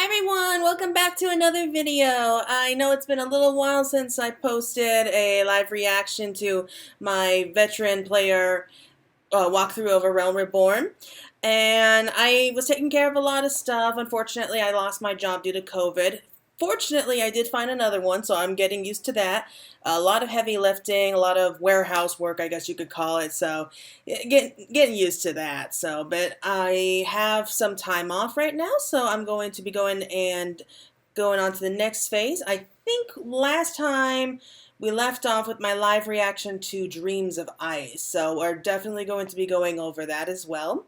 Hi everyone, welcome back to another video. I know it's been a little while since I posted a live reaction to my veteran player walkthrough of A Realm Reborn. And I was taking care of a lot of stuff. Unfortunately, I lost my job due to COVID. Fortunately, I did find another one, so I'm getting used to that. A lot of heavy lifting, a lot of warehouse work, I guess you could call it. So, getting used to that. So, but I have some time off right now, so I'm going to be going on to the next phase. I think last time we left off with my live reaction to Dreams of Ice, so we're definitely going to be going over that as well.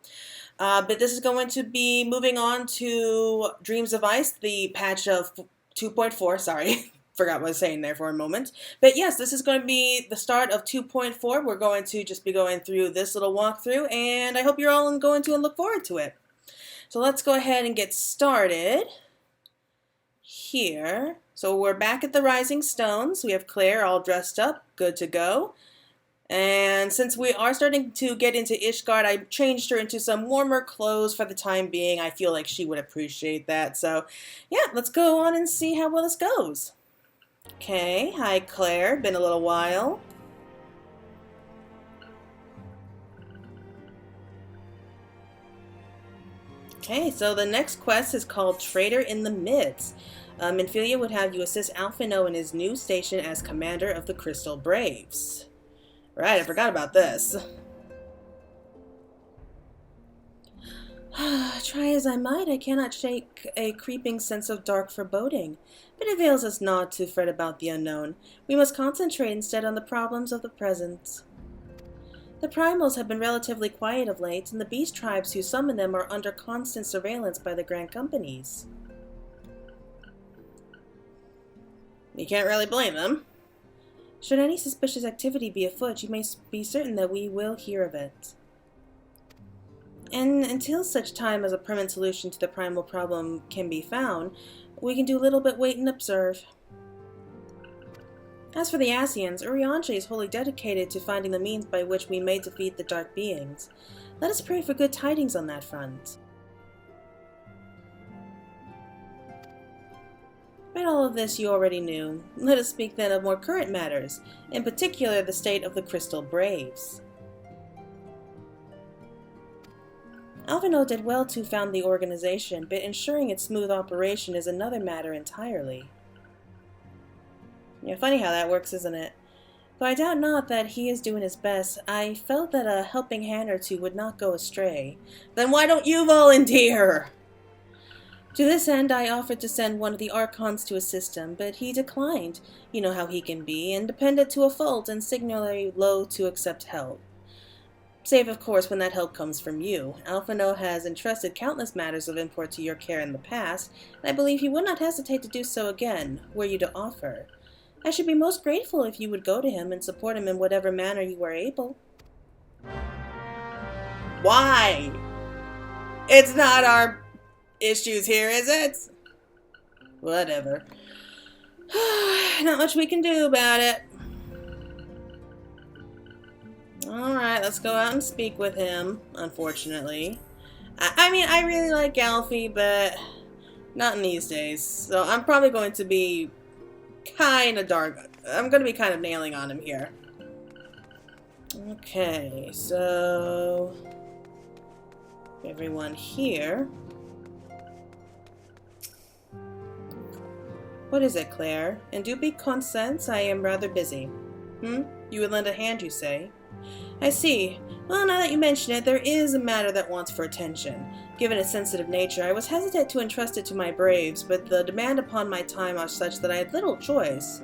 But this is going to be moving on to Dreams of Ice, the patch of 2.4, sorry. Forgot what I was saying there for a moment. But yes, this is going to be the start of 2.4. We're going to just be going through this little walkthrough, and I hope you're all going to look forward to it. So let's go ahead and get started here. So we're back at the Rising Stones. We have Claire all dressed up, good to go. And since we are starting to get into Ishgard, I changed her into some warmer clothes for the time being. I feel like she would appreciate that. So yeah, let's go on and see how well this goes. Okay, hi Claire, been a little while. Okay, so the next quest is called Traitor in the Midst. Minfilia would have you assist Alphino in his new station as commander of the Crystal Braves. Right, I forgot about this. Try as I might, I cannot shake a creeping sense of dark foreboding. But it avails us not to fret about the unknown. We must concentrate instead on the problems of the present. The primals have been relatively quiet of late, and the beast tribes who summon them are under constant surveillance by the grand companies. You can't really blame them. Should any suspicious activity be afoot, you may be certain that we will hear of it. And until such time as a permanent solution to the primal problem can be found, we can do little but wait and observe. As for the Asians, Urianger is wholly dedicated to finding the means by which we may defeat the dark beings. Let us pray for good tidings on that front. But all of this you already knew. Let us speak then of more current matters, in particular the state of the Crystal Braves. Alphino did well to found the organization, but ensuring its smooth operation is another matter entirely. Yeah, funny how that works, isn't it? Though I doubt not that he is doing his best, I felt that a helping hand or two would not go astray. Then why don't you volunteer? To this end, I offered to send one of the Archons to assist him, but he declined. You know how he can be, independent to a fault and singularly loath to accept help. Save, of course, when that help comes from you. Alphino has entrusted countless matters of import to your care in the past, and I believe he would not hesitate to do so again, were you to offer. I should be most grateful if you would go to him and support him in whatever manner you are able. Why? It's not our issues here, is it? Whatever. Not much we can do about it. Alright, let's go out and speak with him, unfortunately. I mean, I really like Alfie, but not in these days. So I'm probably going to be kind of dark. I'm going to be kind of nailing on him here. Okay, so everyone here. What is it, Claire? In due consents, I am rather busy. You would lend a hand, you say? I see. Well, now that you mention it, there is a matter that wants for attention. Given its sensitive nature, I was hesitant to entrust it to my braves, but the demand upon my time are such that I had little choice.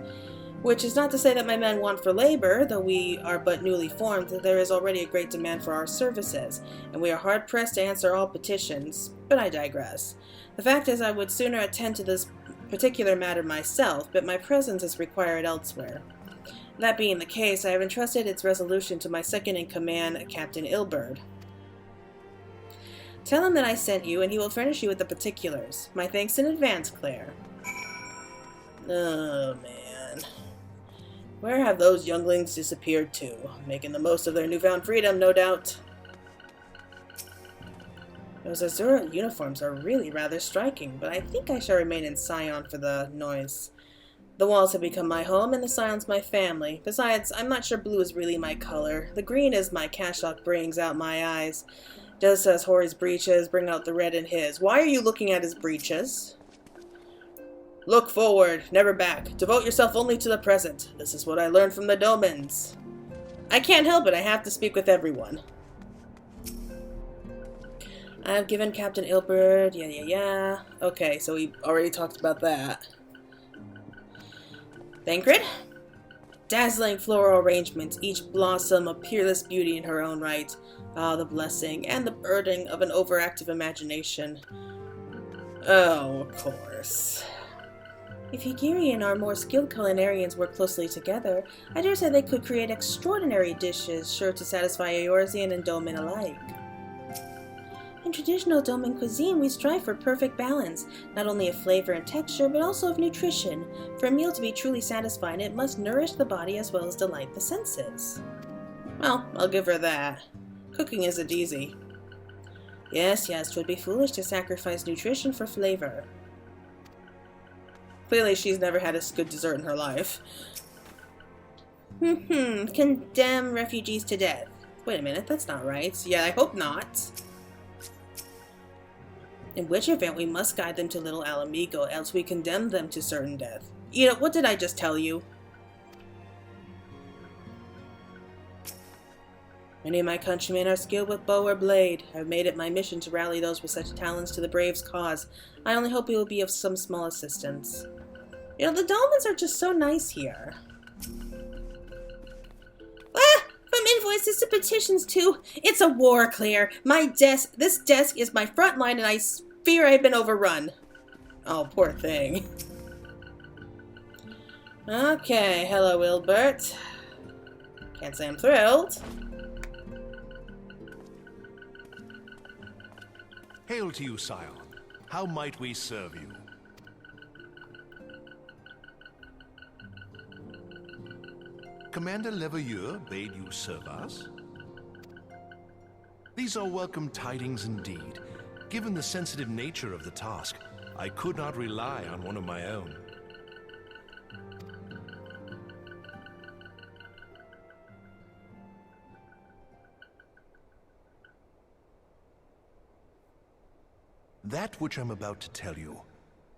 Which is not to say that my men want for labor, though we are but newly formed, there is already a great demand for our services, and we are hard-pressed to answer all petitions. But I digress. The fact is, I would sooner attend to this particular matter myself, but my presence is required elsewhere. That being the case, I have entrusted its resolution to my second-in-command, Captain Ilberd. Tell him that I sent you, and he will furnish you with the particulars. My thanks in advance, Claire. Oh, man. Where have those younglings disappeared to? Making the most of their newfound freedom, no doubt. Those Azura uniforms are really rather striking, but I think I shall remain in Scion for the noise. The walls have become my home, and the Scions my family. Besides, I'm not sure blue is really my color. The green is my Kashok brings out my eyes. Just as Hori's breeches bring out the red in his. Why are you looking at his breeches? Look forward, never back. Devote yourself only to the present. This is what I learned from the Domans. I can't help it, I have to speak with everyone. I've given Captain Ilbert, yeah. Okay, so we already talked about that. Thancred? Dazzling floral arrangements, each blossom a peerless beauty in her own right. Ah, the blessing and the burden of an overactive imagination. Oh, of course. If Higiri and our more skilled culinarians work closely together, I dare say they could create extraordinary dishes sure to satisfy Eorzean and Domin alike. In traditional Domin cuisine, we strive for perfect balance, not only of flavor and texture, but also of nutrition. For a meal to be truly satisfying, it must nourish the body as well as delight the senses. Well, I'll give her that. Cooking isn't easy. Yes, 'twould be foolish to sacrifice nutrition for flavor. Clearly, she's never had a good dessert in her life. Condemn refugees to death. Wait a minute, that's not right. Yeah, I hope not. In which event, we must guide them to Little Alamigo, else we condemn them to certain death. You know, what did I just tell you? Many of my countrymen are skilled with bow or blade. I have made it my mission to rally those with such talents to the Braves' cause. I only hope it will be of some small assistance. You know, the Dolmens are just so nice here. From invoices to petitions to... It's a war clear. This desk is my front line and I fear I've been overrun. Oh, poor thing. Okay, hello, Ilbert. Can't say I'm thrilled. Hail to you, Scion. How might we serve you? Commander Leveilleur bade you serve us? These are welcome tidings indeed. Given the sensitive nature of the task, I could not rely on one of my own. That which I'm about to tell you,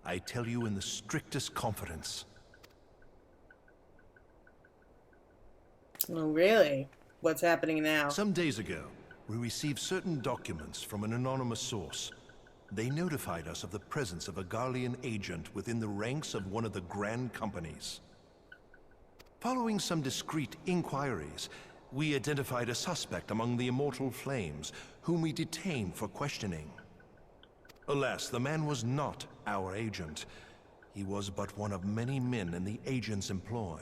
I tell you in the strictest confidence. Oh, really? What's happening now? Some days ago, we received certain documents from an anonymous source. They notified us of the presence of a Garlean agent within the ranks of one of the Grand Companies. Following some discreet inquiries, we identified a suspect among the Immortal Flames, whom we detained for questioning. Alas, the man was not our agent. He was but one of many men in the agent's employ.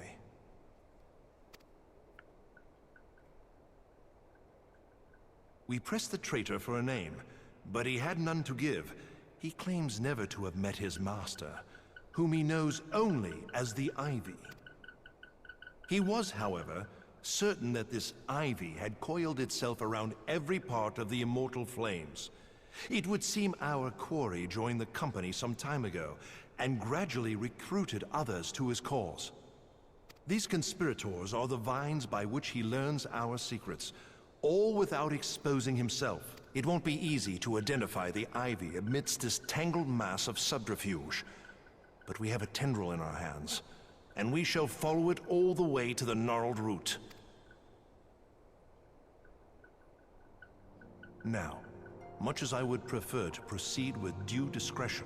We pressed the traitor for a name, but he had none to give. He claims never to have met his master, whom he knows only as the Ivy. He was, however, certain that this Ivy had coiled itself around every part of the Immortal Flames. It would seem our quarry joined the company some time ago, and gradually recruited others to his cause. These conspirators are the vines by which he learns our secrets, all without exposing himself. It won't be easy to identify the Ivy amidst this tangled mass of subterfuge. But we have a tendril in our hands, and we shall follow it all the way to the gnarled root. Now, much as I would prefer to proceed with due discretion,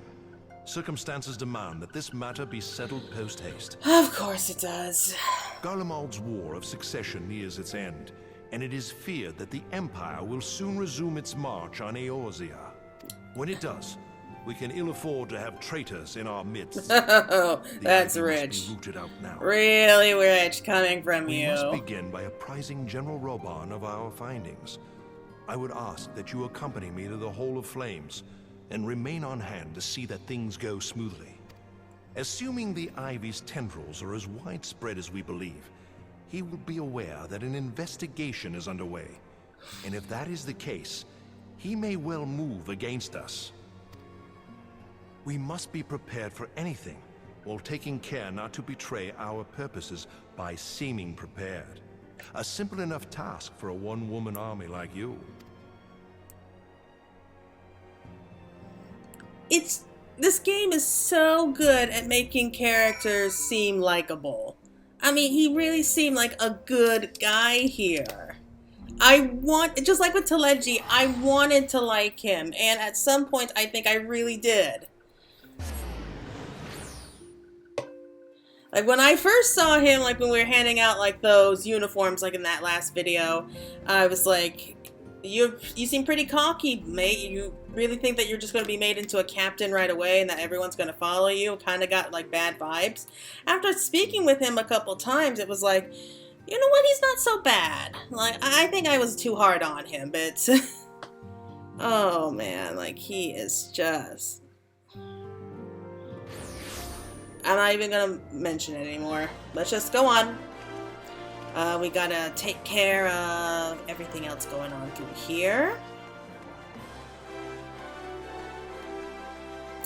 circumstances demand that this matter be settled post-haste. Of course it does. Garlemald's War of Succession nears its end, and it is feared that the Empire will soon resume its march on Eorzea. When it does, we can ill afford to have traitors in our midst. Oh, that's rich. Must be rooted out now. Really rich coming from We you. must begin by apprising General Reborn of our findings. I would ask that you accompany me to the Hall of Flames, and remain on hand to see that things go smoothly. Assuming the Ivy's tendrils are as widespread as we believe, he will be aware that an investigation is underway. And if that is the case, he may well move against us. We must be prepared for anything, while taking care not to betray our purposes by seeming prepared. A simple enough task for a one-woman army like you. This game is so good at making characters seem likable. I mean, he really seemed like a good guy here. Just like with Teleji, I wanted to like him, and at some point I think I really did. Like when I first saw him, like when we were handing out like those uniforms, like in that last video, I was like, you seem pretty cocky, mate. You really think that you're just going to be made into a captain right away and that everyone's going to follow you? Kind of got like bad vibes. After speaking with him a couple times, it was like, you know what? He's not so bad. Like, I think I was too hard on him, but oh man, like he is just... I'm not even gonna mention it anymore. Let's just go on. We gotta take care of everything else going on through here.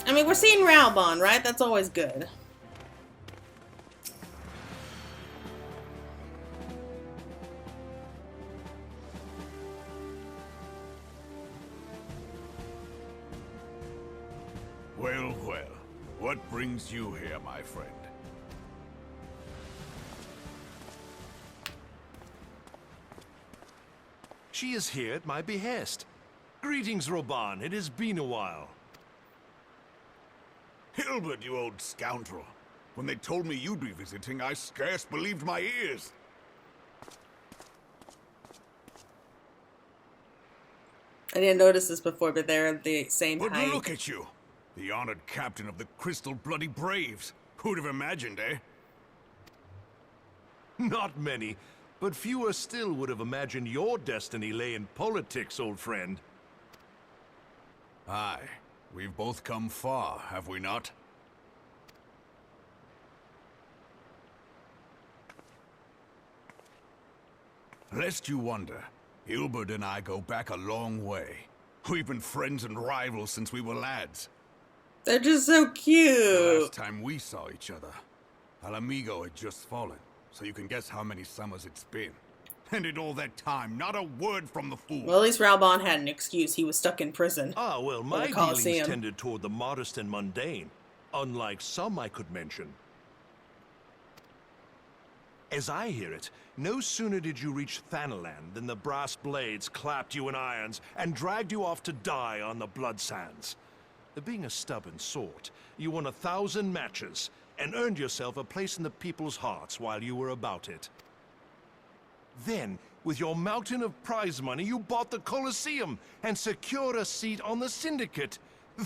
I mean, we're seeing Reborn, right? That's always good. Well, well. What brings you here, my friend? She is here at my behest. Greetings, Reborn. It has been a while. Hilbert, you old scoundrel. When they told me you'd be visiting, I scarce believed my ears. I didn't notice this before, but they're the same But height. look at you! The honored captain of the Crystal Bloody Braves. Who'd have imagined, eh? Not many, but fewer still would have imagined your destiny lay in politics, old friend. Aye. We've both come far, have we not? Lest you wonder, Hilbert and I go back a long way. We've been friends and rivals since we were lads. They're just so The cute. last time we saw each other, Alamigo had just fallen, so you can guess how many summers it's been. And in all that time, not a word from the fool. Well, at least Reborn had an excuse. He was stuck in prison. Ah, well, Or my the dealings Colosseum. tended toward the modest and mundane, unlike some I could mention. As I hear it, no sooner did you reach Thanalan than the brass blades clapped you in irons and dragged you off to die on the blood sands. Being a stubborn sort, you won 1,000 matches and earned yourself a place in the people's hearts while you were about it. Then, with your mountain of prize money, you bought the Colosseum and secured a seat on the Syndicate.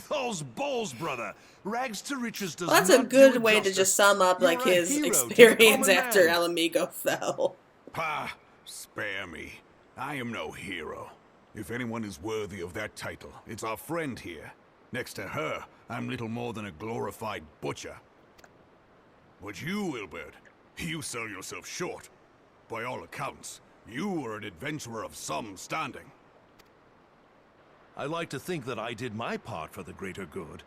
Those balls, brother! Rags to riches does Well, that's not a good do it way to justice. just sum up like You're a his hero to the experience common after man. Alamigo fell. Ha! Spare me. I am no hero. If anyone is worthy of that title, it's our friend here. Next to her, I'm little more than a glorified butcher. But you, Wilbert, you sell yourself short. By all accounts, you are an adventurer of some standing. I like to think that I did my part for the greater good.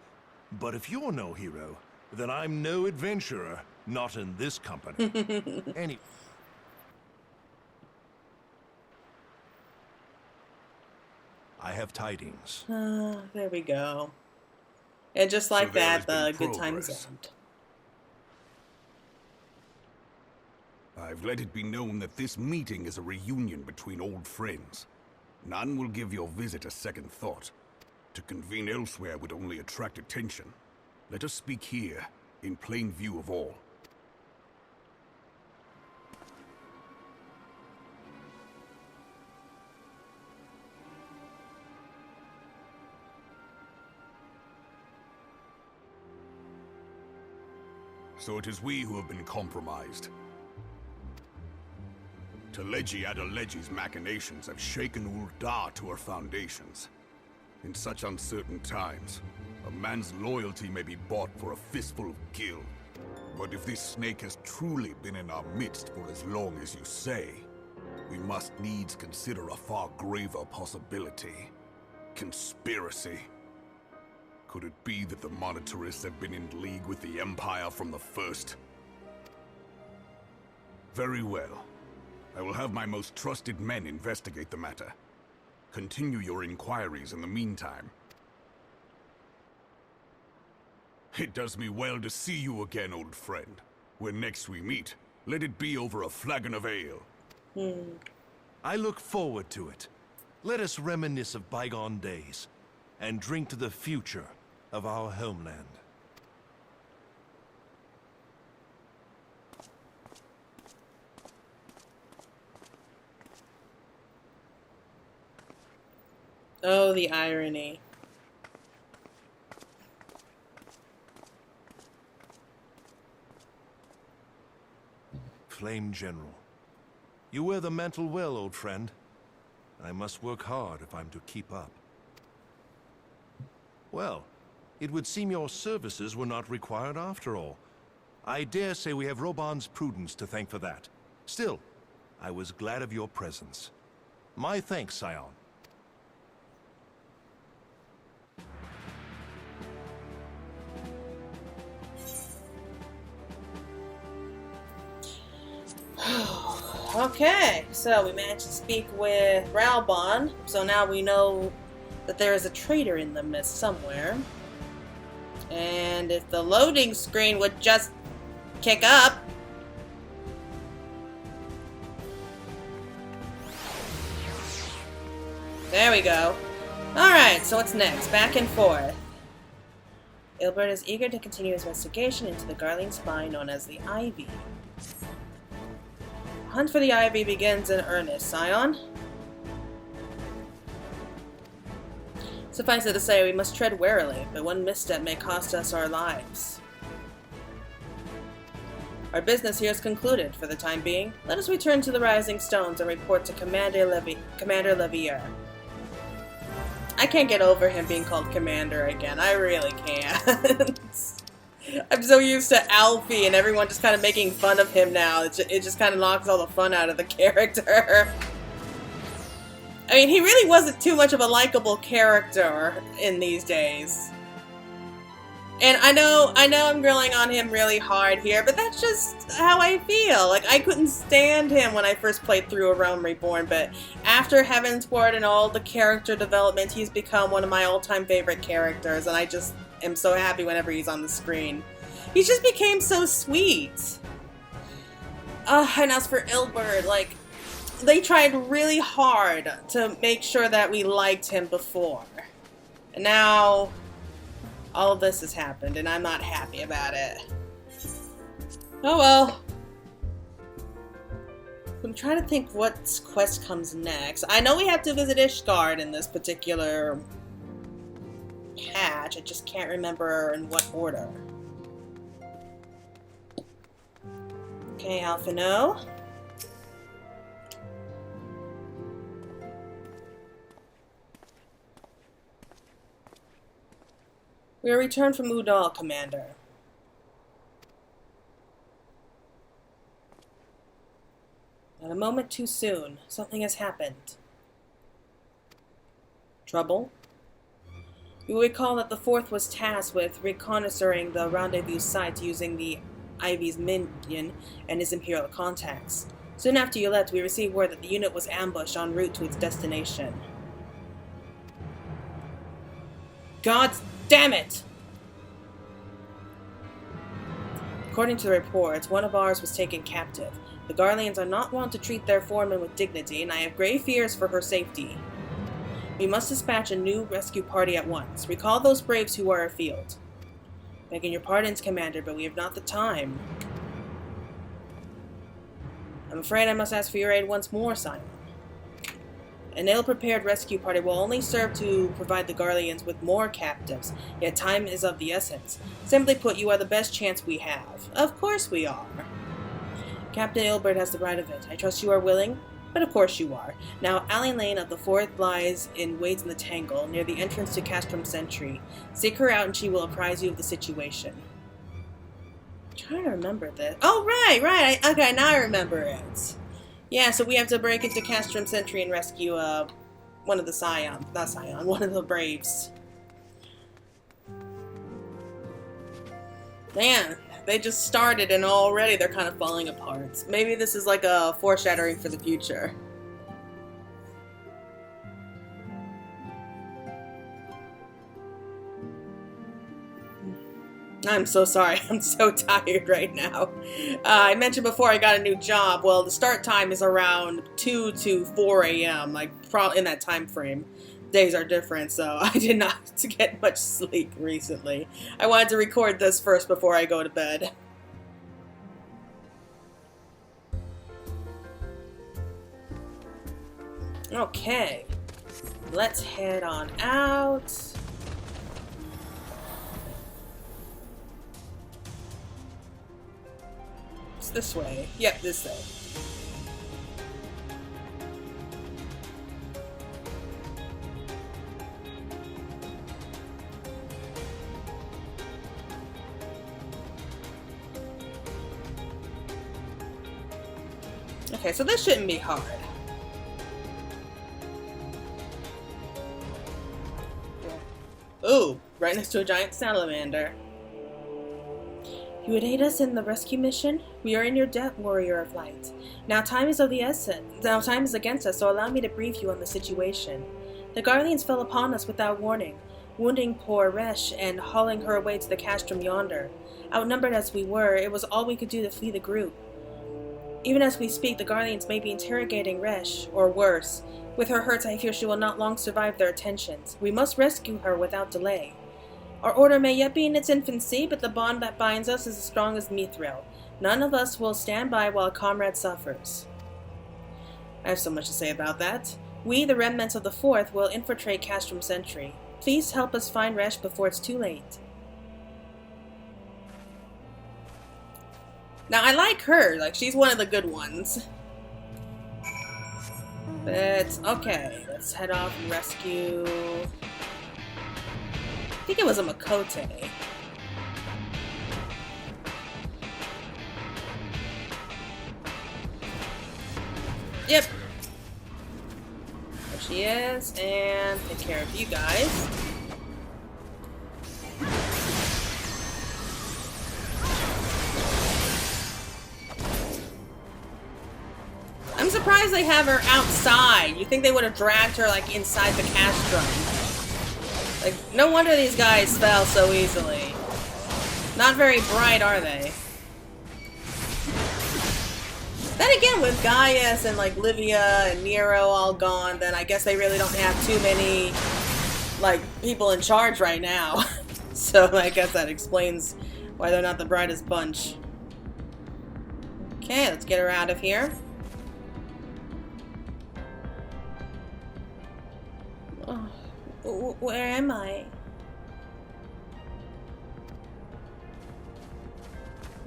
But if you're no hero, then I'm no adventurer, not in this company. I have tidings. There we go. And just like there that, has the been good times progress. end. I've let it be known that this meeting is a reunion between old friends. None will give your visit a second thought. To convene elsewhere would only attract attention. Let us speak here, in plain view of all. So it is we who have been compromised. Teleji Adeleji's machinations have shaken Ul'dah to her foundations. In such uncertain times, a man's loyalty may be bought for a fistful of gil. But if this snake has truly been in our midst for as long as you say, we must needs consider a far graver possibility. conspiracy. Could it be that the Monitarists have been in league with the Empire from the first? Very well. I will have my most trusted men investigate the matter. Continue your inquiries in the meantime. It does me well to see you again, old friend. When next we meet, let it be over a flagon of ale. I look forward to it. Let us reminisce of bygone days, and drink to the future of our homeland. Oh, the irony. Flame General. You wear the mantle well, old friend. I must work hard if I'm to keep up. Well, it would seem your services were not required after all. I dare say we have Roban's prudence to thank for that. Still, I was glad of your presence. My thanks, Scion. Okay, so we managed to speak with Reborn, so now we know that there is a traitor in the mist somewhere. And if the loading screen would just kick up. There we go. Alright, so what's next? Back and forth. Ilbert is eager to continue his investigation into the Garlean spy known as the Ivy. Hunt for the Ivy begins in earnest, Scion. Suffice it to say, we must tread warily, but one misstep may cost us our lives. Our business here is concluded for the time being. Let us return to the Rising Stones and report to Commander Levier. I can't get over him being called Commander again. I really can't. I'm so used to Alfie and everyone just kind of making fun of him now. It just kind of knocks all the fun out of the character. I mean, he really wasn't too much of a likable character in these days. And I know I'm grilling on him really hard here, but that's just how I feel. Like, I couldn't stand him when I first played through A Realm Reborn, but after Heavensward and all the character development, he's become one of my all-time favorite characters, and I just am so happy whenever he's on the screen. He just became so sweet. And as for Ilbert, like, they tried really hard to make sure that we liked him before. And now all of this has happened, and I'm not happy about it. Oh well. I'm trying to think what quest comes next. I know we have to visit Ishgard in this particular patch. I just can't remember in what order. Okay, Alphino. We are returned from Udal, Commander. Not a moment too soon. Something has happened. Trouble? You will recall that the Fourth was tasked with reconnoitering the rendezvous site using the Ivy's minion and his Imperial contacts. Soon after you left, we received word that the unit was ambushed en route to its destination. God damn it! According to the reports, one of ours was taken captive. The Garleans are not wont to treat their foreman with dignity, and I have grave fears for her safety. We must dispatch a new rescue party at once. Recall those braves who are afield. Begging your pardons, Commander, but we have not the time. I'm afraid I must ask for your aid once more, Simon. An ill-prepared rescue party will only serve to provide the Garleans with more captives, yet time is of the essence. Simply put, you are the best chance we have. Of course we are. Captain Ilbert has the right of it. I trust you are willing, but of course you are. Now, Alley Lane of the Fourth lies in Wades in the Tangle, near the entrance to Castrum Sentry. Seek her out and she will apprise you of the situation. I'm trying to remember this. Oh, right. Okay, now I remember it. Yeah, so we have to break into Castrum Sentry and rescue one of the one of the Braves. Man, they just started and already they're kind of falling apart. Maybe this is like a foreshadowing for the future. I'm so sorry. I'm so tired right now. I mentioned before I got a new job. Well, the start time is around 2 to 4 a.m. Like, probably in that time frame. Days are different, so I did not get much sleep recently. I wanted to record this first before I go to bed. Okay. Let's head on out. This way. Yep, this way. Okay, so this shouldn't be hard. Ooh, right next to a giant salamander. You would aid us in the rescue mission? We are in your debt, warrior of light. Now time is of the essence. Now time is against us, so allow me to brief you on the situation. The Guardians fell upon us without warning, wounding poor Resh and hauling her away to the castrum yonder. Outnumbered as we were, it was all we could do to flee the group. Even as we speak, the Guardians may be interrogating Resh, or worse. With her hurts, I fear she will not long survive their attentions. We must rescue her without delay. Our order may yet be in its infancy, but the bond that binds us is as strong as Mithril. None of us will stand by while a comrade suffers. I have so much to say about that. We, the remnants of the Fourth, will infiltrate Castrum Sentry. Please help us find Resh before it's too late. Now, I like her. Like, she's one of the good ones. But, okay. Let's head off and rescue... I think it was a Makote. Yep. There she is. And take care of you guys. I'm surprised they have her outside. You think they would have dragged her like inside the castrum. Like, no wonder these guys fell so easily. Not very bright, are they? Then again, with Gaius and like Livia and Nero all gone, then I guess they really don't have too many like people in charge right now. So I guess that explains why they're not the brightest bunch. Okay, let's get her out of here. Oh, where am I?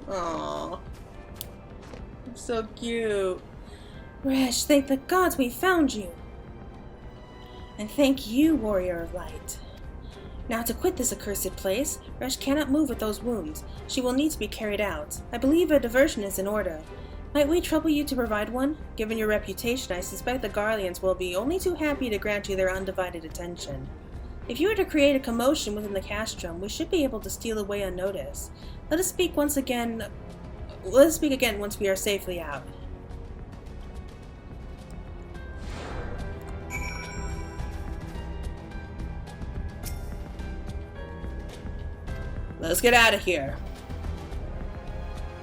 Aww. So cute. Resh, thank the gods we found you. And thank you, warrior of light. Now to quit this accursed place, Resh cannot move with those wounds. She will need to be carried out. I believe a diversion is in order. Might we trouble you to provide one? Given your reputation, I suspect the Guardians will be only too happy to grant you their undivided attention. If you were to create a commotion within the castrum, we should be able to steal away unnoticed. Let us speak again once we are safely out. Let's get out of here.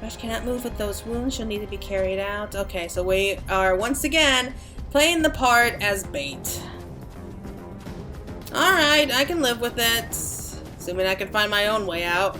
Resh cannot move with those wounds. She'll need to be carried out. Okay, so we are once again playing the part as bait. Alright, I can live with it. Assuming I can find my own way out.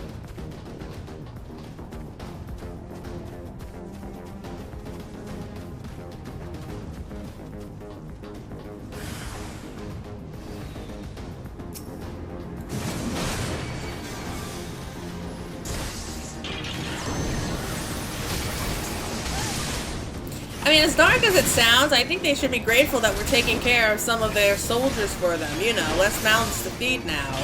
I mean, as dark as it sounds, I think they should be grateful that we're taking care of some of their soldiers for them. You know, less mouths to feed now.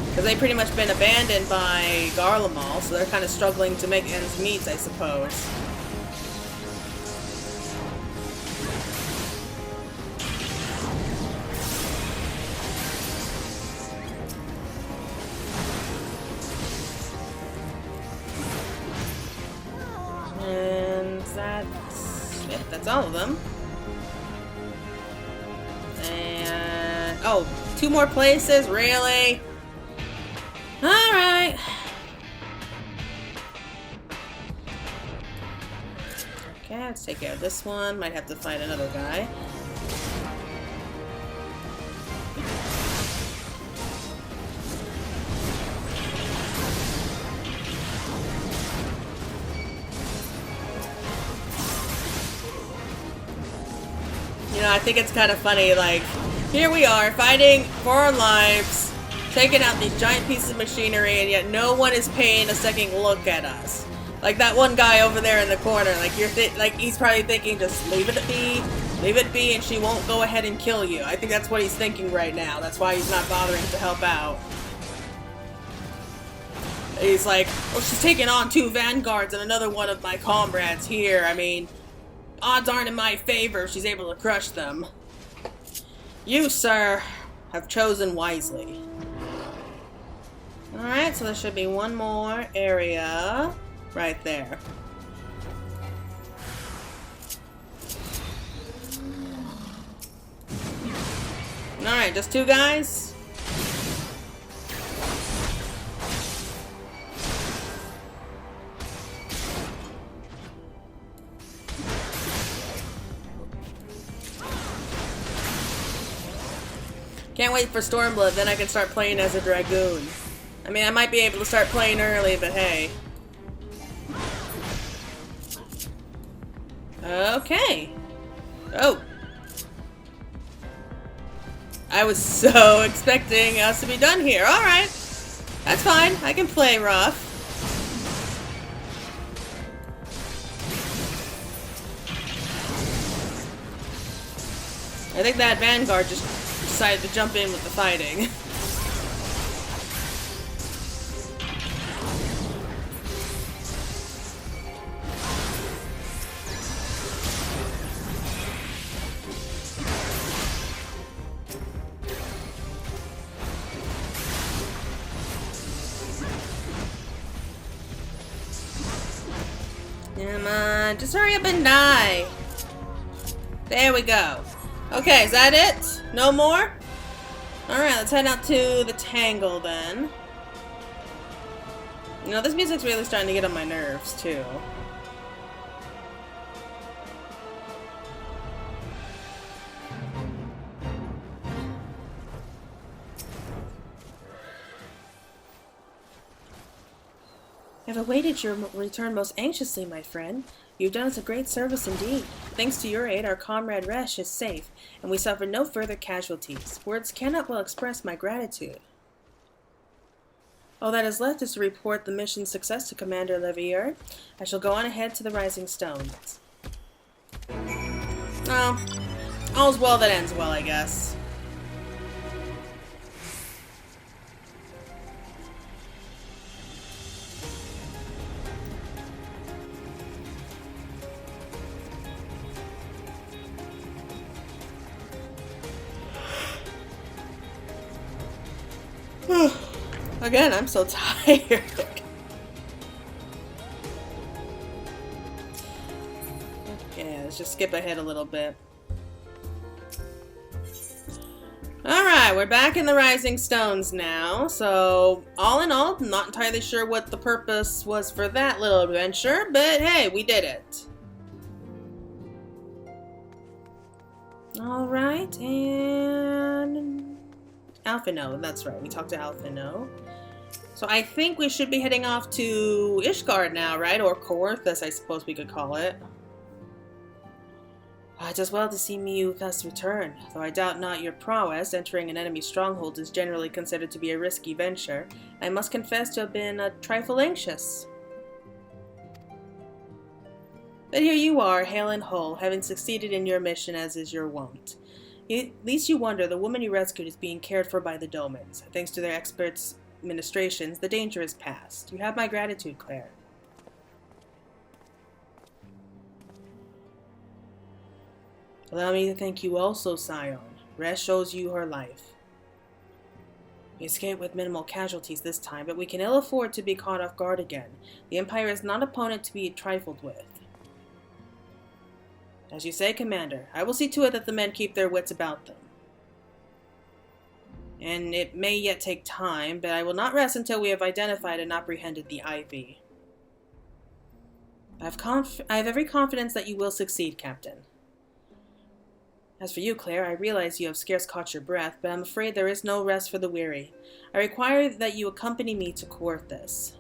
Because they've pretty much been abandoned by Garlemald, so they're kind of struggling to make ends meet, I suppose. Yep, that's all of them. And... oh, 2 more places? Really? Alright. Okay, let's take care of this one. Might have to fight another guy. You know, I think it's kind of funny, like, here we are, fighting for our lives, taking out these giant pieces of machinery, and yet no one is paying a second look at us. Like that one guy over there in the corner, like he's probably thinking, just leave it be, and she won't go ahead and kill you. I think that's what he's thinking right now. That's why he's not bothering to help out. He's like, well, she's taking on 2 vanguards and another one of my comrades here. I mean, odds aren't in my favor if she's able to crush them. You, sir, have chosen wisely. Alright, so there should be one more area right there. Alright, just 2 guys? Can't wait for Stormblood, then I can start playing as a Dragoon. I mean, I might be able to start playing early, but hey. Okay. Oh. I was so expecting us to be done here. Alright. That's fine. I can play rough. I think that Vanguard just decided to jump in with the fighting. Come on, just hurry up and die. There we go. Okay, is that it? No more? Alright, let's head out to the Tangle then. You know, this music's really starting to get on my nerves, too. I've awaited your return most anxiously, my friend. You've done us a great service indeed. Thanks to your aid, our comrade Resh is safe, and we suffered no further casualties. Words cannot well express my gratitude. All that is left is to report the mission's success to Commander Levier. I shall go on ahead to the Rising Stones. Oh, all's well that ends well, I guess. Again, I'm so tired. Okay, let's just skip ahead a little bit. Alright, we're back in the Rising Stones now. So, all in all, I'm not entirely sure what the purpose was for that little adventure, but hey, we did it. Alright, and... Alphino, that's right, we talked to Alphino. So I think we should be heading off to Ishgard now, right? Or Coerthas, I suppose we could call it. It is well to see you thus return, though I doubt not your prowess. Entering an enemy stronghold is generally considered to be a risky venture. I must confess to have been a trifle anxious. But here you are, hale and whole, having succeeded in your mission as is your wont. At least you wonder the woman you rescued is being cared for by the Domans. Thanks to their experts' ministrations, the danger is past. You have my gratitude, Claire. Allow me to thank you also, Scion. Resh shows you her life. We escaped with minimal casualties this time, but we can ill afford to be caught off guard again. The Empire is not an opponent to be trifled with. As you say, Commander. I will see to it that the men keep their wits about them. And it may yet take time, but I will not rest until we have identified and apprehended the Ivy. I have every confidence that you will succeed, Captain. As for you, Claire, I realize you have scarce caught your breath, but I'm afraid there is no rest for the weary. I require that you accompany me to Coerthas.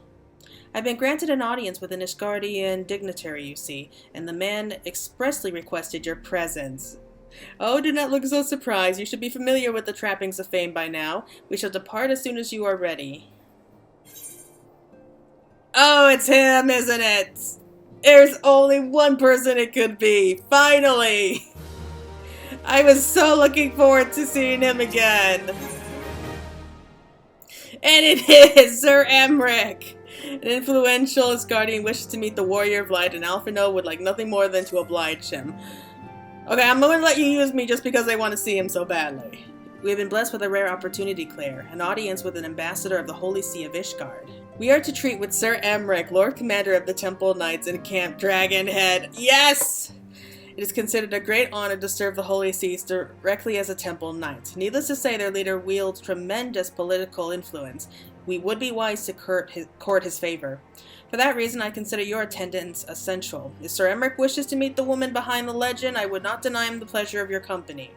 I've been granted an audience with an Ishgardian dignitary, you see, and the man expressly requested your presence. Oh, do not look so surprised. You should be familiar with the trappings of fame by now. We shall depart as soon as you are ready. Oh, it's him, isn't it? There's only one person it could be. Finally! I was so looking forward to seeing him again. And it is Sir Emmerich! An influential Asgardian wishes to meet the Warrior of Light, and Alphinaud would like nothing more than to oblige him. Okay, I'm going to let you use me just because I want to see him so badly. We have been blessed with a rare opportunity, Claire. An audience with an ambassador of the Holy See of Ishgard. We are to treat with Sir Emmerich, Lord Commander of the Temple Knights in Camp Dragonhead. Yes! It is considered a great honor to serve the Holy Seas directly as a Temple Knight. Needless to say, their leader wields tremendous political influence. We would be wise to court his favor. For that reason, I consider your attendance essential. If Sir Emmerich wishes to meet the woman behind the legend, I would not deny him the pleasure of your company.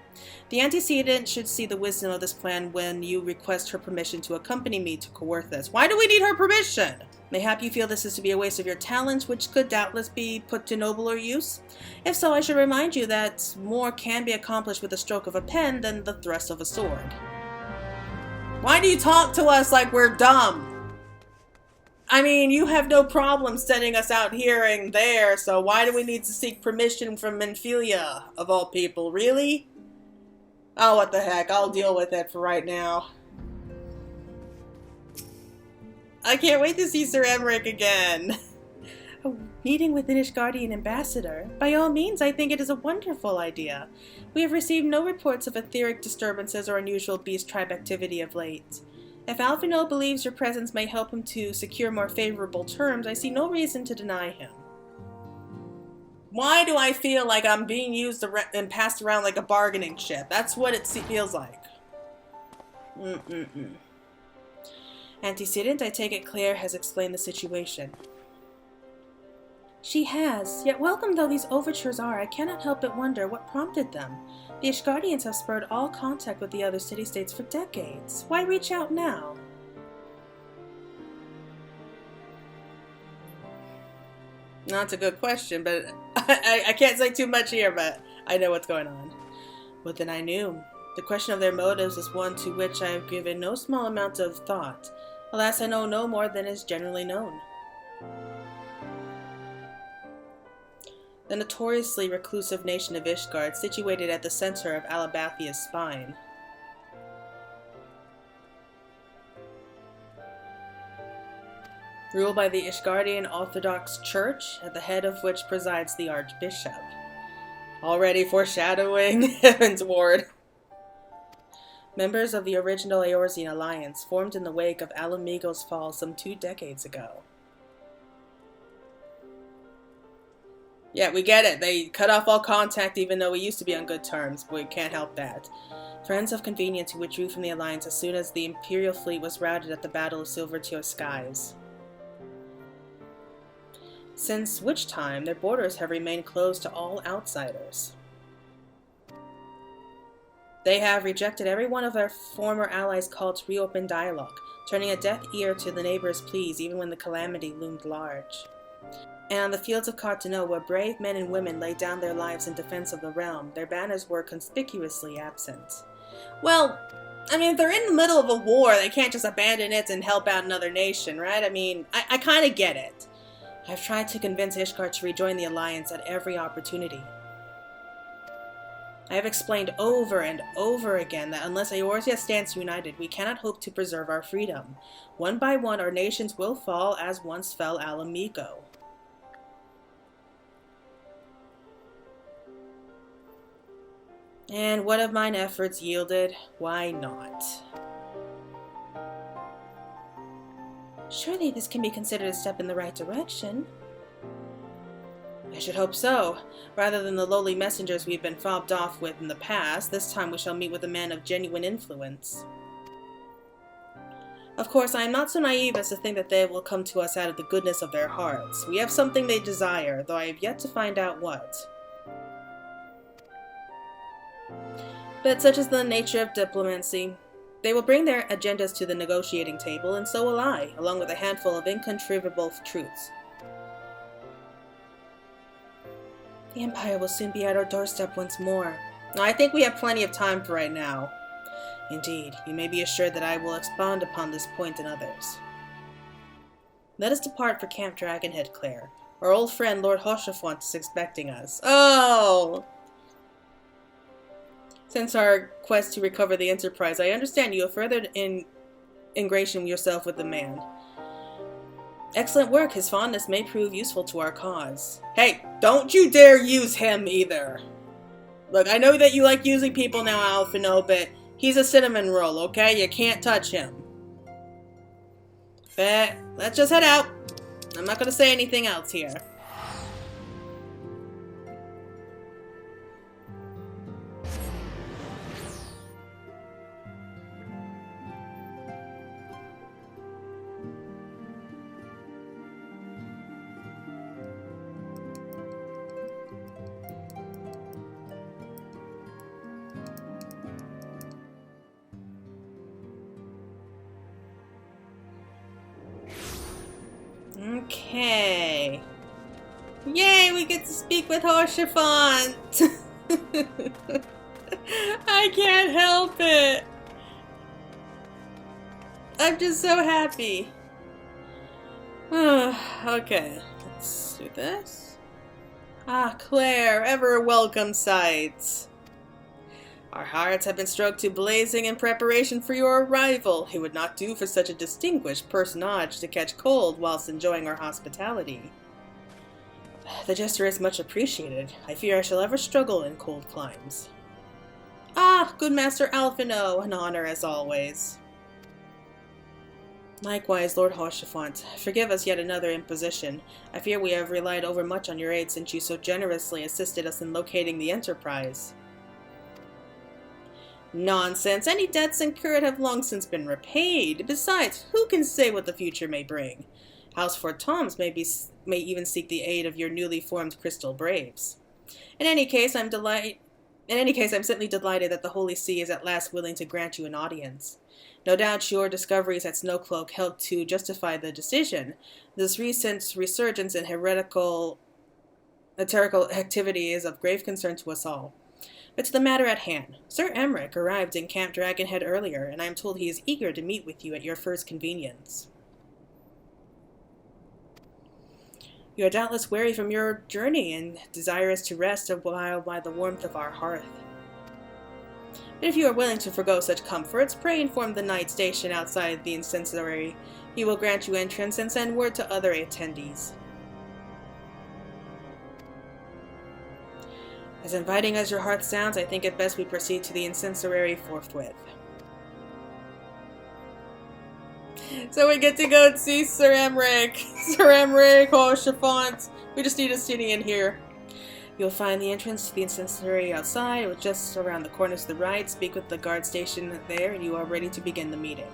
The antecedent should see the wisdom of this plan when you request her permission to accompany me to Coerthas. Why do we need her permission? Mayhap you feel this is to be a waste of your talents, which could doubtless be put to nobler use? If so, I should remind you that more can be accomplished with the stroke of a pen than the thrust of a sword. Why do you talk to us like we're dumb? I mean, you have no problem sending us out here and there, so why do we need to seek permission from Menphilia, of all people, really? Oh, what the heck, I'll deal with it for right now. I can't wait to see Sir Emmerich again. A meeting with an Ishgardian ambassador? By all means, I think it is a wonderful idea. We have received no reports of etheric disturbances or unusual beast tribe activity of late. If Alphinaud believes your presence may help him to secure more favorable terms, I see no reason to deny him. Why do I feel like I'm being used and passed around like a bargaining chip? That's what it feels like. Antecedent, I take it Claire has explained the situation. She has, yet welcome though these overtures are, I cannot help but wonder what prompted them. The Ishgardians have spurred all contact with the other city-states for decades. Why reach out now? That's a good question, but I can't say too much here, but I know what's going on. Well, then I knew. The question of their motives is one to which I have given no small amount of thought. Alas, I know no more than is generally known. The notoriously reclusive nation of Ishgard, situated at the center of Alabathia's spine. Ruled by the Ishgardian Orthodox Church, at the head of which presides the Archbishop. Already foreshadowing Heaven's Ward. Members of the original Eorzean alliance, formed in the wake of Alamigo's fall some 2 decades ago. Yeah, we get it. They cut off all contact even though we used to be on good terms, but we can't help that. Friends of convenience who withdrew from the alliance as soon as the Imperial fleet was routed at the Battle of Silvertear Skies. Since which time, their borders have remained closed to all outsiders. They have rejected every one of their former allies' call to reopen dialogue, turning a deaf ear to the neighbors' pleas even when the calamity loomed large. And on the fields of Carteneau, where brave men and women laid down their lives in defense of the realm, their banners were conspicuously absent. Well, I mean, if they're in the middle of a war, they can't just abandon it and help out another nation, right? I mean, I kind of get it. I've tried to convince Ishgard to rejoin the alliance at every opportunity. I have explained over and over again that unless Eorzea stands united, we cannot hope to preserve our freedom. One by one, our nations will fall as once fell Alamigo. And what have mine efforts yielded? Why not? Surely this can be considered a step in the right direction. I should hope so. Rather than the lowly messengers we've been fobbed off with in the past, this time we shall meet with a man of genuine influence. Of course, I am not so naive as to think that they will come to us out of the goodness of their hearts. We have something they desire, though I have yet to find out what. But such is the nature of diplomacy. They will bring their agendas to the negotiating table, and so will I, along with a handful of incontrovertible truths. The Empire will soon be at our doorstep once more. I think we have plenty of time for right now. Indeed, you may be assured that I will expound upon this point and others. Let us depart for Camp Dragonhead, Claire. Our old friend Lord Hoshafont is expecting us. Oh! Since our quest to recover the Enterprise, I understand you have furthered ingratiating yourself with the man. Excellent work. His fondness may prove useful to our cause. Hey, don't you dare use him either. Look, I know that you like using people now, Alphino, but he's a cinnamon roll, okay? You can't touch him. But let's just head out. I'm not going to say anything else here. Okay. Yay, we get to speak with Hoshafont! I can't help it! I'm just so happy. Okay, let's do this. Ah, Claire, ever welcome sight. Our hearts have been stroked to blazing in preparation for your arrival. It would not do for such a distinguished personage to catch cold whilst enjoying our hospitality. The gesture is much appreciated. I fear I shall ever struggle in cold climes. Ah, good Master Alphino, an honor as always. Likewise, Lord Hoshafont, forgive us yet another imposition. I fear we have relied overmuch on your aid since you so generously assisted us in locating the Enterprise. Nonsense! Any debts incurred have long since been repaid. Besides, who can say what the future may bring? House Fort Toms may even seek the aid of your newly formed Crystal Braves. In any case, I'm simply delighted that the Holy See is at last willing to grant you an audience. No doubt your discoveries at Snowcloak helped to justify the decision. This recent resurgence in heretical activity is of grave concern to us all. But to the matter at hand. Sir Emmerich arrived in Camp Dragonhead earlier, and I am told he is eager to meet with you at your first convenience. You are doubtless weary from your journey and desirous to rest a while by the warmth of our hearth. But if you are willing to forgo such comforts, pray inform the knight stationed outside the incendiary. He will grant you entrance and send word to other attendees. As inviting as your heart sounds, I think it best we proceed to the incendiary forthwith. So we get to go and see Sir Emmerich. Sir Emmerich, Hoshafont. We just need a seating in here. You'll find the entrance to the incendiary outside. It's just around the corner to the right. Speak with the guard station there, and you are ready to begin the meeting.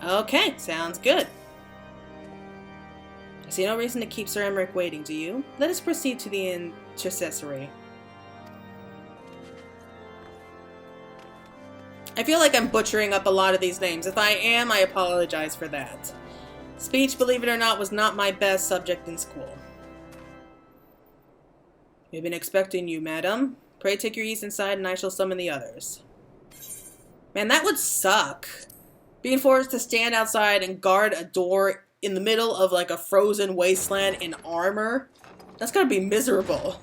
Okay, sounds good. I see no reason to keep Sir Emmerich waiting, do you? Let us proceed to the intercessory. I feel like I'm butchering up a lot of these names. If I am, I apologize for that. Speech, believe it or not, was not my best subject in school. We've been expecting you, madam. Pray take your ease inside and I shall summon the others. Man, that would suck. Being forced to stand outside and guard a door in the middle of like a frozen wasteland in armor. That's gotta be miserable.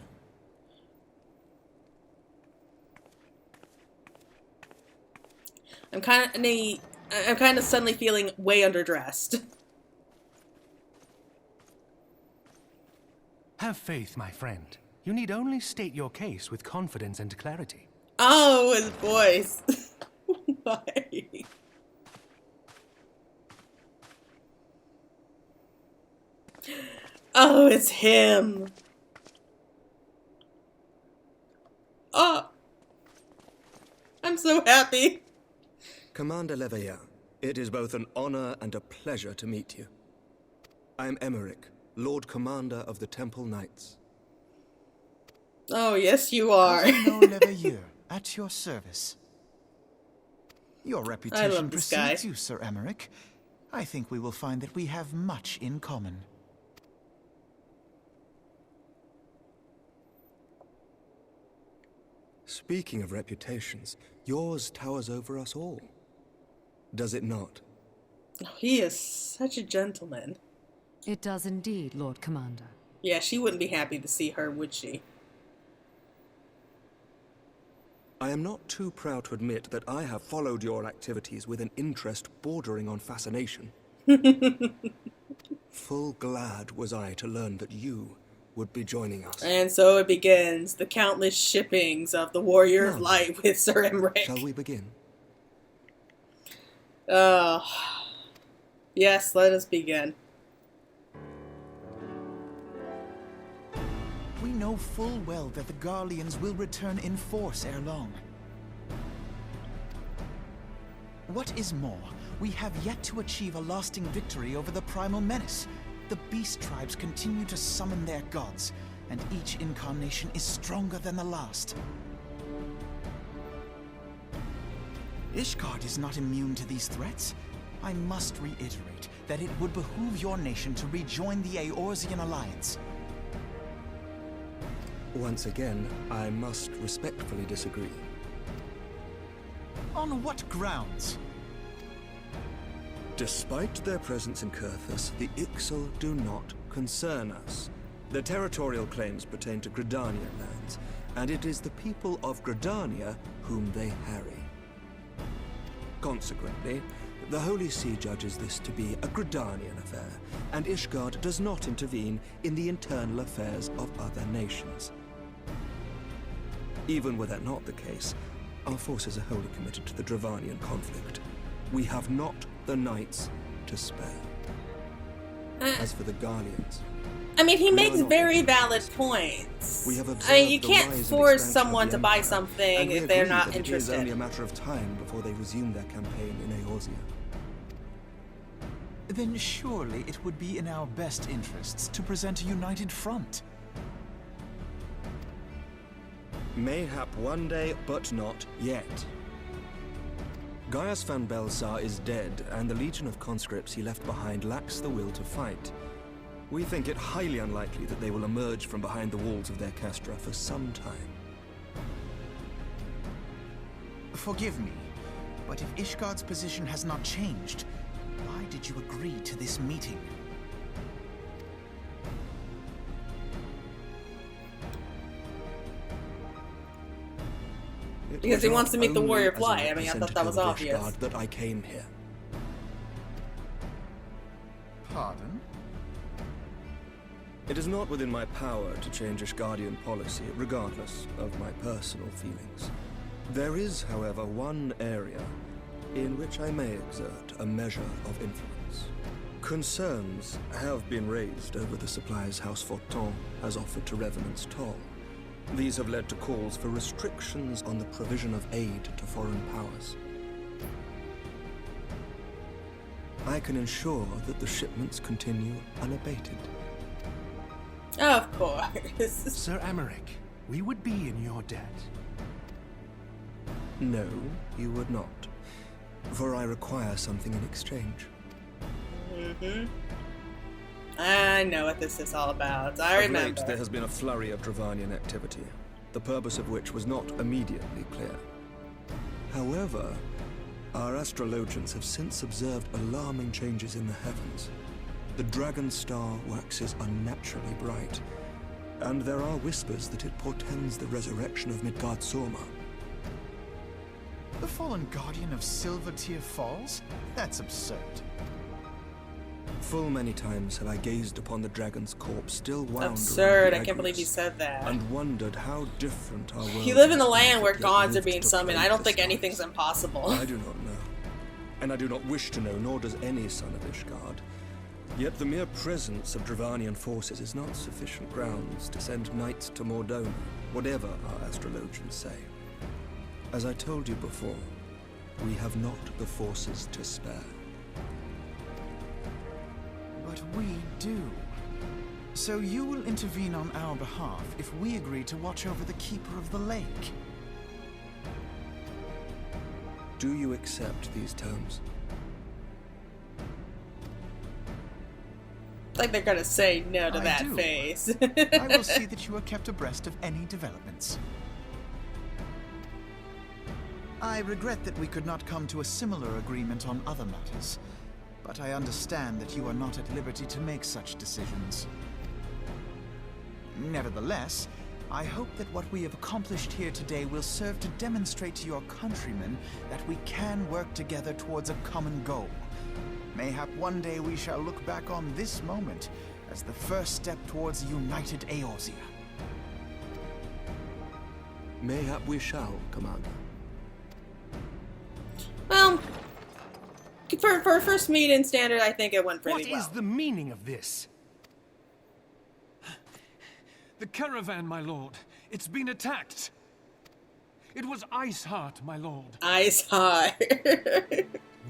I'm kind of suddenly feeling way underdressed. Have faith, my friend. You need only state your case with confidence and clarity. Oh, his voice. Why? Oh, it's him. Oh, I'm so happy. Commander Leveilleur, it is both an honor and a pleasure to meet you. I am Emmerich, Lord Commander of the Temple Knights. Oh, yes, you are. No Leveilleur, at your service. Your I reputation love this guy. precedes you, Sir Emmerich. I think we will find that we have much in common. Speaking of reputations, yours towers over us all. Does it not? Oh, he is such a gentleman. It does indeed, Lord Commander. Yeah, she wouldn't be happy to see her, would she? I am not too proud to admit that I have followed your activities with an interest bordering on fascination. Full glad was I to learn that you would be joining us. And so it begins, the countless shippings of the Warrior of Light with Sir Emmerich. Shall we begin? Yes, let us begin. We know full well that the Garleans will return in force ere long. What is more, we have yet to achieve a lasting victory over the primal menace. The beast tribes continue to summon their gods, and each incarnation is stronger than the last. Ishgard is not immune to these threats. I must reiterate that it would behoove your nation to rejoin the Eorzean Alliance. Once again, I must respectfully disagree. On what grounds? Despite their presence in Coerthas, the Ixal do not concern us. Their territorial claims pertain to Gridania lands, and it is the people of Gridania whom they harry. Consequently, the Holy See judges this to be a Gridanian affair, and Ishgard does not intervene in the internal affairs of other nations. Even were that not the case, our forces are wholly committed to the Dravanian conflict. We have not the knights to spare. As for the Garleans, I mean, he we makes are not very interested. valid points. We have I observed mean, you the can't rise and force expansion of someone the to buy Empire, something and we if they're agree not that it is only interested. a matter of time before they resume their campaign in Eorzea. Then surely it would be in our best interests to present a united front. Mayhap one day, but not yet. Gaius van Belsar is dead, and the legion of conscripts he left behind lacks the will to fight. We think it highly unlikely that they will emerge from behind the walls of their castra for some time. Forgive me, but if Ishgard's position has not changed, why did you agree to this meeting? It Because was he wants not to meet the only Warrior of as a Light. I mean, I thought that was representative of obvious. Ishgard that I came here. Pardon? It is not within my power to change Ishgardian policy, regardless of my personal feelings. There is, however, one area in which I may exert a measure of influence. Concerns have been raised over the supplies House Fortin has offered to Revenant's Toll. These have led to calls for restrictions on the provision of aid to foreign powers. I can ensure that the shipments continue unabated. Of course. Sir Emmerich, we would be in your debt. No, you would not. For I require something in exchange. I know what this is all about. I Of late, remember. there has been a flurry of Dravanian activity, the purpose of which was not immediately clear. However, our astrologians have since observed alarming changes in the heavens. The dragon star waxes unnaturally bright, and there are whispers that it portends the resurrection of Midgard-Sorma. The fallen guardian of Silvertear Falls? That's absurd. Full many times have I gazed upon the dragon's corpse still wound around Absurd. the I can't believe you Agrius, said that. and wondered how different our world You live in a has been land where yet gods are lived being to summoned. plague I don't the think skies. anything's impossible. I do not know. And I do not wish to know, nor does any son of Ishgard. Yet the mere presence of Dravanian forces is not sufficient grounds to send knights to Mordona, whatever our astrologians say. As I told you before, we have not the forces to spare. But we do. So you will intervene on our behalf if we agree to watch over the Keeper of the Lake. Do you accept these terms? Like they're gonna say no to I that do. face. I will see that you are kept abreast of any developments. I regret that we could not come to a similar agreement on other matters, but I understand that you are not at liberty to make such decisions. Nevertheless, I hope that what we have accomplished here today will serve to demonstrate to your countrymen that we can work together towards a common goal. Mayhap one day we shall look back on this moment as the first step towards a united Eorzea. Mayhap we shall, Commander. Well, for a first meet in Standard, I think it went pretty well. What is the meaning of this? The caravan, my lord. It's been attacked. It was Iceheart, my lord. Ice Heart.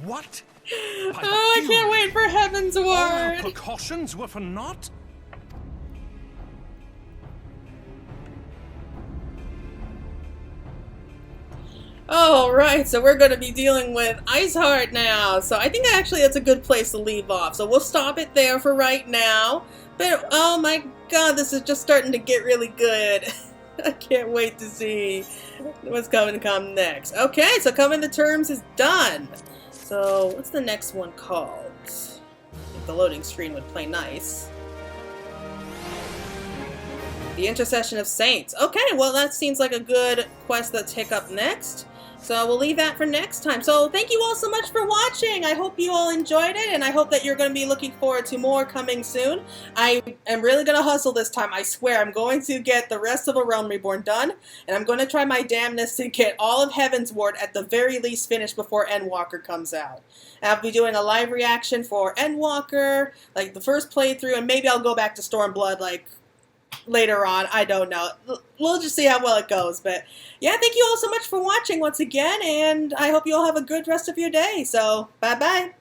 What? Oh, I can't wait for Heaven's All our Word. precautions were for naught? Alright, so we're going to be dealing with Iceheart now. So I think actually that's a good place to leave off. So we'll stop it there for right now. But oh my god, this is just starting to get really good. I can't wait to see what's going to come next. Okay, so Coming to Terms is done. So what's the next one called? If the loading screen would play nice. The Intercession of Saints. Okay, well that seems like a good quest to take up next. So we'll leave that for next time. So thank you all so much for watching. I hope you all enjoyed it, and I hope that you're going to be looking forward to more coming soon. I am really going to hustle this time. I swear I'm going to get the rest of A Realm Reborn done, and I'm going to try my damnness to get all of Heaven's Ward at the very least finished before Endwalker comes out. And I'll be doing a live reaction for Endwalker, like the first playthrough, and maybe I'll go back to Stormblood, like, later on. I don't know. We'll just see how well it goes. But yeah, thank you all so much for watching once again, and I hope you all have a good rest of your day. So, bye-bye.